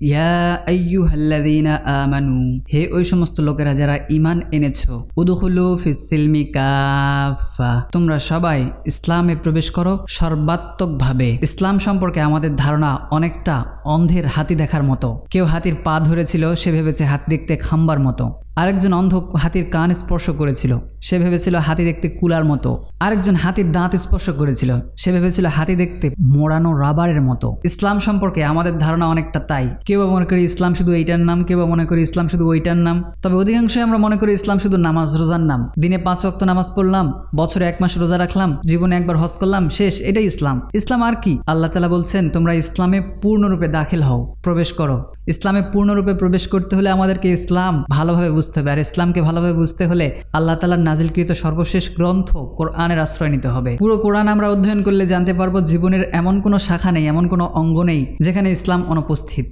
ইয়া আইয়ুহাল্লাযীনা আমানু, হে ওই সমস্ত লোকেরা যারা ঈমান এনেছো, উদখুলু ফিস-সিলমি কাফা, তোমরা সবাই ইসলামে প্রবেশ করো সর্বাত্মকভাবে। ইসলাম সম্পর্কে আমাদের ধারণা অনেকটা অন্ধের হাতি দেখার মতো। কেউ হাতির পা ধরেছিল, সে ভেবেছে হাতি দেখতে খাম্বার মতো। আরেকজন অন্ধ হাতির কান স্পর্শ করেছিল, সে ভেবেছিল হাতি দেখতে কুলার মতো। আরেকজন হাতির দাঁত স্পর্শ করেছিল, সে ভেবেছিল হাতি দেখতে মোড়ানো রাবারের মতো। ইসলাম সম্পর্কে আমাদের ধারণা অনেকটা তাই। কেউ মনে করি ইসলাম শুধু এইটার নাম, কেউ মনে করি ইসলাম শুধু ওইটার নাম। তবে অধিকাংশই আমরা মনে করি ইসলাম শুধু নামাজ রোজার নাম। দিনে 5 ওয়াক্ত নামাজ পড়লাম, বছরে 1 মাস রোজা রাখলাম, জীবনে একবার হজ করলাম, শেষ, এটাই ইসলাম। ইসলাম আর কি? আল্লাহ তাআলা বলছেন, তোমরা ইসলামে পূর্ণরূপে দাখিল হও, প্রবেশ করো। ইসলামে পূর্ণরূপে প্রবেশ করতে হলে আমাদেরকে ইসলাম ভালোভাবে বুঝতে হবে। আর ইসলামকে ভালোভাবে বুঝতে হলে আল্লাহ তাআলার নাজিলকৃত সর্বশেষ গ্রন্থ কোরআনের আশ্রয় নিতে হবে। পুরো কোরআন আমরা অধ্যয়ন করলে জানতে পারবো জীবনের এমন কোনো শাখা নেই, এমন কোনো অঙ্গ নেই যেখানে ইসলাম অনুপস্থিত।